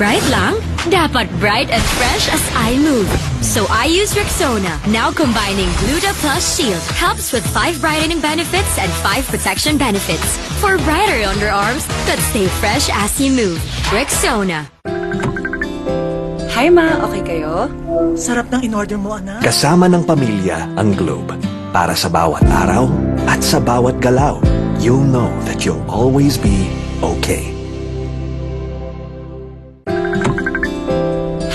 Bright lang? Dapat bright and fresh as I move. So I use Rexona, now combining Gluta Plus Shield. Helps with 5 brightening benefits and 5 protection benefits. For brighter underarms that stay fresh as you move. Rexona. Hi ma, okay kayo? Sarap ng in-order mo, anak. Kasama ng pamilya ang Globe. Para sa bawat araw at sa bawat galaw, you'll know that you'll always be okay.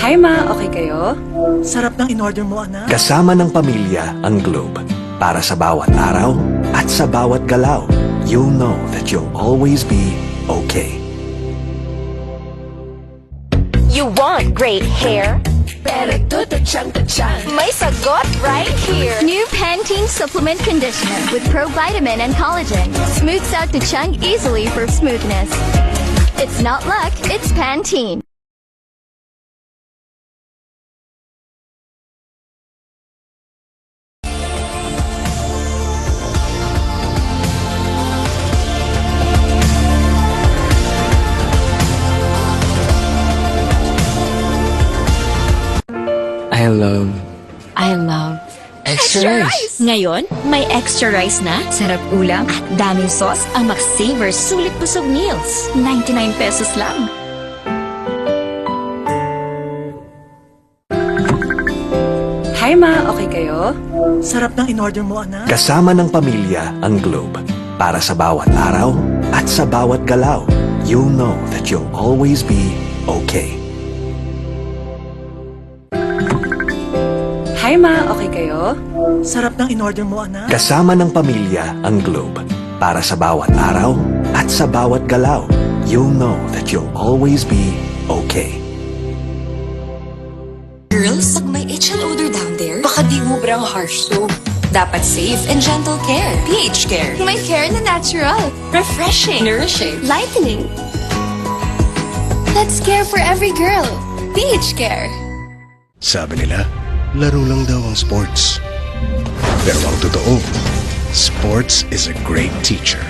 Hi ma, okay kayo? Sarap ng in-order mo, anak. Kasama ng pamilya ang Globe. Para sa bawat araw at sa bawat galaw, you'll know that you'll always be okay. You want great hair? Pero tututsyang-tutsyang. May sagot right here. New Pantene Supplement Conditioner with provitamin and collagen. Smooths out to chunk easily for smoothness. It's not luck, it's Pantene. I love Extra rice. Ngayon, may extra rice na, sarap ulam, at daming sauce ang Max-Savers Sulit Busog Meals. 99 pesos lang. Hi ma, okay kayo? Sarap ng in-order mo, anak. Kasama ng pamilya ang Globe. Para sa bawat araw at sa bawat galaw, you'll know that you'll always be okay. Hi ma, okay kayo? Sarap ng in-order mo, anak. Kasama ng pamilya ang Globe. Para sa bawat araw at sa bawat galaw, you'll know that you'll always be okay. Girls, pag may itch and odor down there, baka di ubrang harsh soap. Dapat safe and gentle care. pH Care. May care na natural, Refreshing. Nourishing. lightening. Let's care for every girl. PH Care. Sabi nila, laro lang daw ang sports. Pero ang totoo, sports is a great teacher.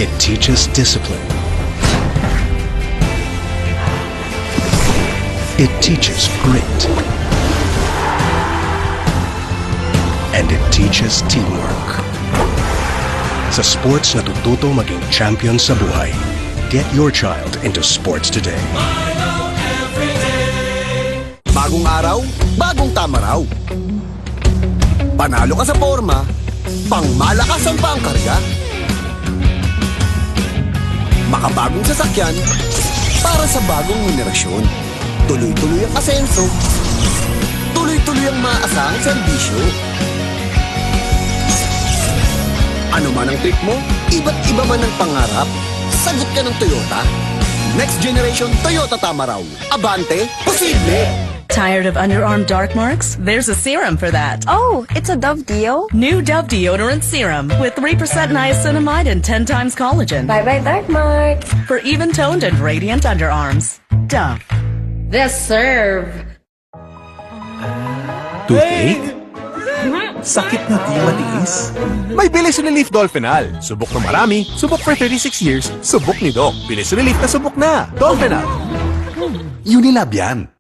It teaches discipline. It teaches grit. And it teaches teamwork. Sa sports natututo maging champion sa buhay. Get your child into sports today. Bagong araw, bagong tama raw. Panalo ka sa forma, pangmalakasan pa ang karga. Makabagong sasakyan, para sa bagong henerasyon. Tuloy-tuloy ang asenso, tuloy-tuloy ang maasahang serbisyo. Ano man ang trip mo, iba't iba man ang pangarap, sagot ka ng Toyota. Next generation Toyota Tamaraw. Abante, posible! Tired of underarm dark marks? There's a serum for that. Oh, it's a Dove Deo? New Dove Deodorant Serum with 3% niacinamide and 10 times collagen. Bye-bye, dark marks. For even-toned and radiant underarms. Dove. The serve. Toothache? Sakit na di matiis? May Bilis Relief Dolphinal. Subok na marami, subok for 36 years, subok ni Doc. Bilis Relief na subok na. Dolphinal. Unilab yan.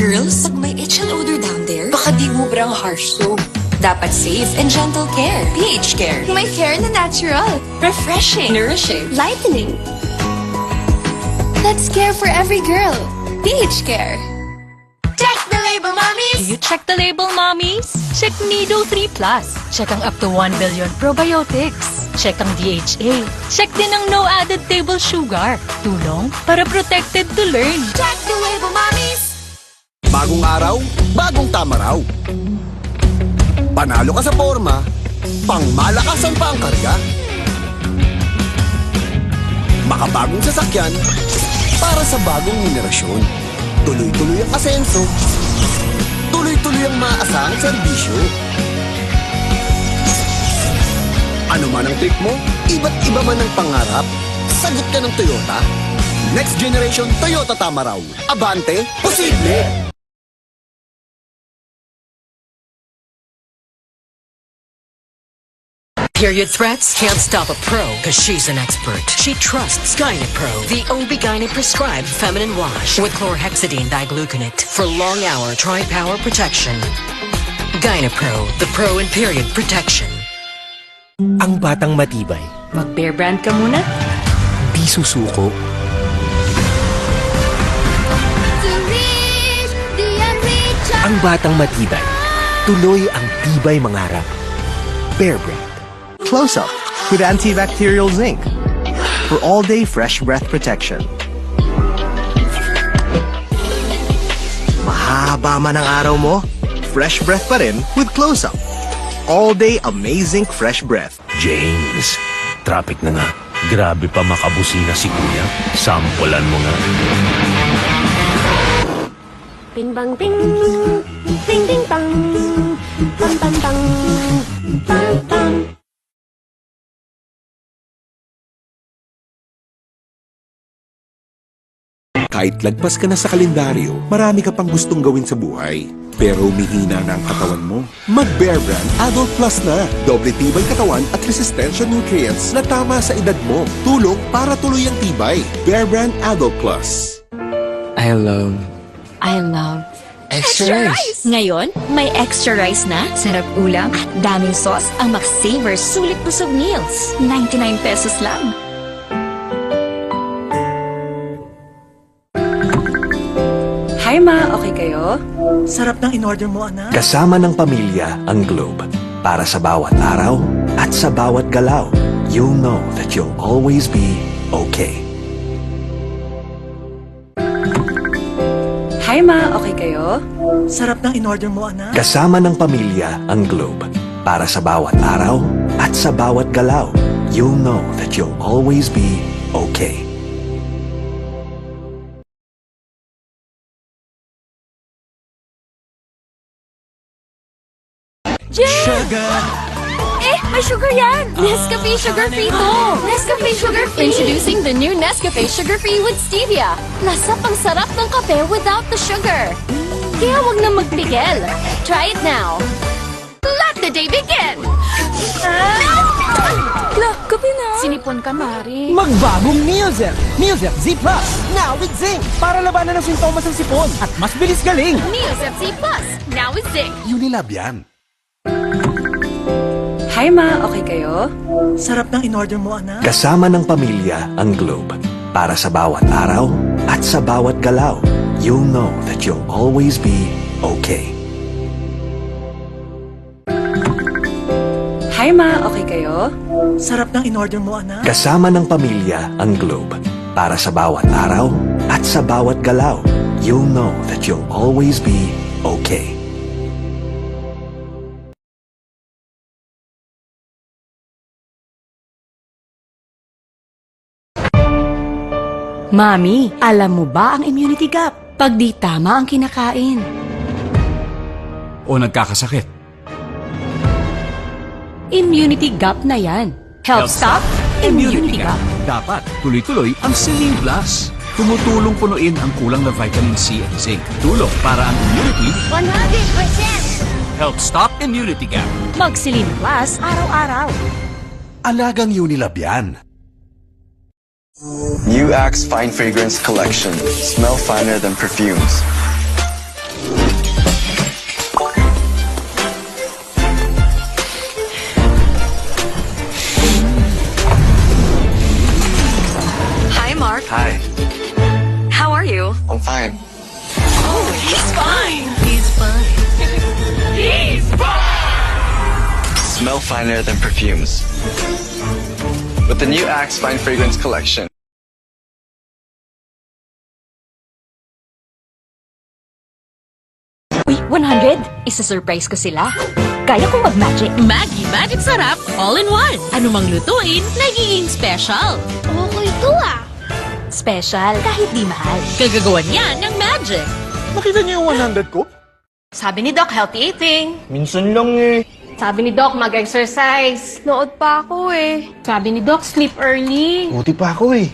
Girls, pag may itch and odor down there, baka di ubrang harsh soap. Dapat safe and gentle care. pH Care. May care na natural, Refreshing. Nourishing. lightening. Let's care for every girl. PH Care. Check the label, mommies. Do you check the label, mommies? Check Nido 3 Plus. Check ang up to 1 billion probiotics. Check ang DHA. Check din ang no added table sugar. Tulong para protected to learn. Check the label, mommies. Bagong araw, bagong tama raw. Panalo ka sa forma, pangmalakasan pa ang karga. Makabagong sasakyan, para sa bagong henerasyon. Tuloy-tuloy ang asenso, tuloy-tuloy ang maasahang serbisyo. Ano man ang trip mo, iba't iba man ang pangarap, sagot ka ng Toyota. Next generation Toyota Tamaraw. Abante, posible! Period threats can't stop a pro because she's an expert. She trusts Gynapro, the OB-GYN prescribed feminine wash with chlorhexidine digluconate for long-hour tri-power protection. Gynapro, the pro in period protection. Ang batang matibay. Mag-Bear Brand ka muna? Di susuko. Ang batang matibay. Tuloy ang tibay mangarap. Bear Brand. Close Up with antibacterial zinc for all-day fresh breath protection. Mahaba man ang araw mo, fresh breath pa rin with Close Up. All-day amazing fresh breath. James, traffic na nga. Grabe pa makabusina si Kuya. Sampulan mo nga. Bing bang bing, ding ding bang, bang bang bang, bang bang. Kahit lagpas ka na sa kalendaryo, marami ka pang gustong gawin sa buhay. Pero humihina na ang katawan mo. Mag-Bear Brand Adult Plus na. Doble tibay katawan at resistensya nutrients na tama sa edad mo. Tulong para tuloy ang tibay. Bear Brand Adult Plus. I love Extra rice! Ngayon, may extra rice na, sarap ulam at daming sauce ang Max Savers Sulit Busog Meals. 99 pesos lang. Hi ma, okay kayo? Sarap ng in-order mo, anak. Kasama ng pamilya ang Globe. Para sa bawat araw at sa bawat galaw, you'll know that you'll always be okay. Hi ma, okay kayo? Sarap ng in-order mo, anak. Kasama ng pamilya ang Globe. Para sa bawat araw at sa bawat galaw, you'll know that you'll always be okay. Sugar! May sugar yan! Nescafe Sugar Free to! Nescafe Sugar Free! Introducing the new Nescafe Sugar Free with Stevia. Lasap ang sarap ng kape without the sugar. Kaya wag na magpigil. Try it now. Let the day begin! Kape na! Sinipon ka, Mari. Magbagong Neozep! Neozep Z Plus! Now with zinc! Para labanan ang sintomas ng sipon at mas bilis galing! Neozep Z Plus! Now with zinc! Unilab yan. Hi ma, okay kayo? Sarap ng in-order mo, anak. Kasama ng pamilya ang Globe. Para sa bawat araw at sa bawat galaw, you'll know that you'll always be okay. Hi ma, okay kayo? Sarap ng in-order mo, anak. Kasama ng pamilya ang Globe. Para sa bawat araw at sa bawat galaw, you'll know that you'll always be okay. Mami, alam mo ba ang immunity gap? Pag di tama ang kinakain. O nagkakasakit. Immunity gap na yan. Help stop immunity gap. Dapat tuloy-tuloy ang Celine Plus. Tumutulong punuin ang kulang na vitamin C at zinc. Tulong para ang immunity 100%! help stop immunity gap. Mag-Celine Plus araw-araw. Alagang Unilab yan. New Axe Fine Fragrance Collection. Smell finer than perfumes. Hi, Mark. Hi, How are you? I'm fine. Oh, he's fine. He's fine. He's fine. Smell finer than perfumes. With the new Axe Fine Fragrance Collection. Uy, 100? Isa-surprise ko sila. Kaya kong mag-magic. Maggie Magic Sarap All-in-One. Anumang lutuin, nagiging special. Okay to Special kahit di mahal. Kagagawan yan ng magic. Nakita niyo yung 100 ko? Sabi ni Doc, healthy eating. Minsan lang eh. Sabi ni Doc, mag-exercise. Nood pa ako eh. Sabi ni Doc, sleep early. Buti pa ako eh.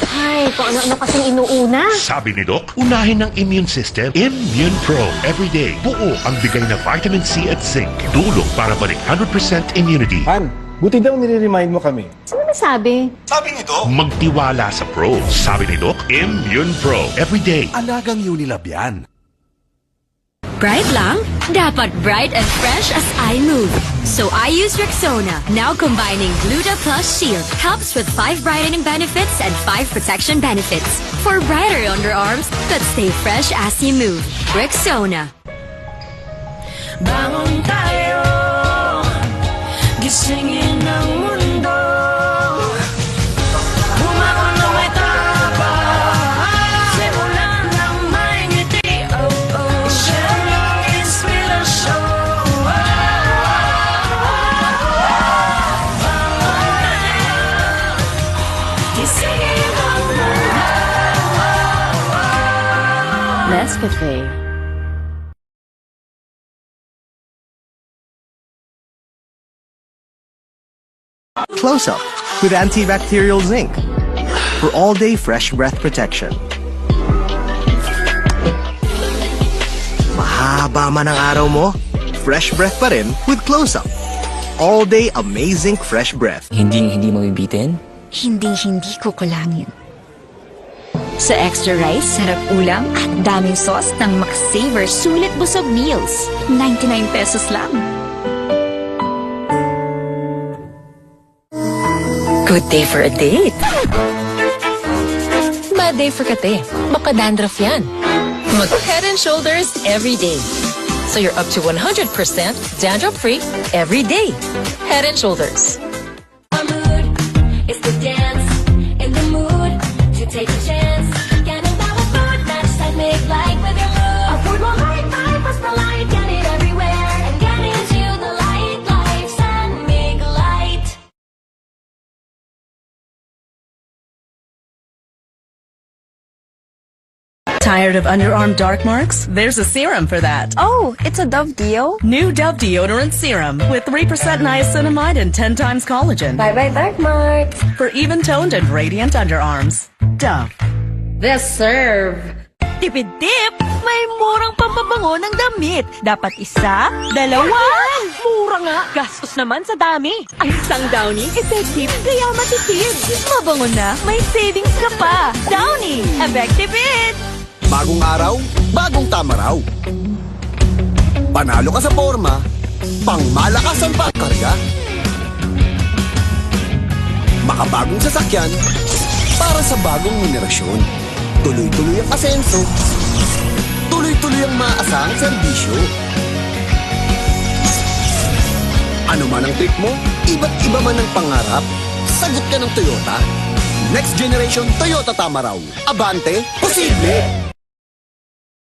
Ay, kung ano-ano kasing inuuna. Sabi ni Doc, unahin ng immune system, Immune Pro. Everyday, buo ang bigay na vitamin C at zinc. Tulong para balik 100% immunity. Han, buti daw nire-remind mo kami. Ano nasabi? Sabi ni Doc, magtiwala sa Pro. Sabi ni Doc, Immune Pro. Everyday. Alagang Unilab yan. Bright lang? Dapat bright and fresh as I move. So I use Rexona. Now combining Gluta Plus Shield helps with 5 brightening benefits and 5 protection benefits. For brighter underarms that stay fresh as you move. Rexona. Bangon tayo, gisingin ang mundo. Bumangon na may tapang, simulan ng may ngiti. Oh, oh, share ng inspirasyon. Bangon tayo, gisingin ang mundo. Nescafe. Close Up with antibacterial zinc for all-day fresh breath protection. Mahaba man ang araw mo, fresh breath pa rin with Close Up. All-day amazing fresh breath. Hindi mabibitin? Hindi kukulangin. Sa extra rice, sarap ulam at daming sauce ng McSaver Sulit Busog Meals. 99 pesos lang. Good day for a date. Bad day for kate. Baka dandruff yan. Mag Head and Shoulders every day. So you're up to 100% dandruff-free every day. Head and Shoulders. It's the dance in the mood to take a chance. Ganun bawat food match that make life with your mood. A food will high five us the light, get it everywhere and get into the light, life and make light. Tired of underarm dark marks? There's a serum for that. Oh, it's a Dove Deo? New Dove Deodorant Serum with 3% niacinamide and 10 times collagen. Bye-bye dark marks. For even-toned and radiant underarms. Dove. This serve. Tipid-tip! May murang pampabango ng damit. Dapat isa, dalawa. Mura nga. Gastos naman sa dami. Ang isang Downy, effective, kaya matipid. Mabango na, may savings ka pa. Downy, effective it! Bagong araw, bagong tama raw. Panalo ka sa forma, pangmalakasan pa karga. Makabagong sasakyan, para sa bagong henerasyon. Tuloy-tuloy ang asenso, tuloy-tuloy ang maaasahang serbisyo. Ano man ang trip mo, iba't iba man ang pangarap, sagot ka ng Toyota. Next generation Toyota Tamaraw. Abante, posible!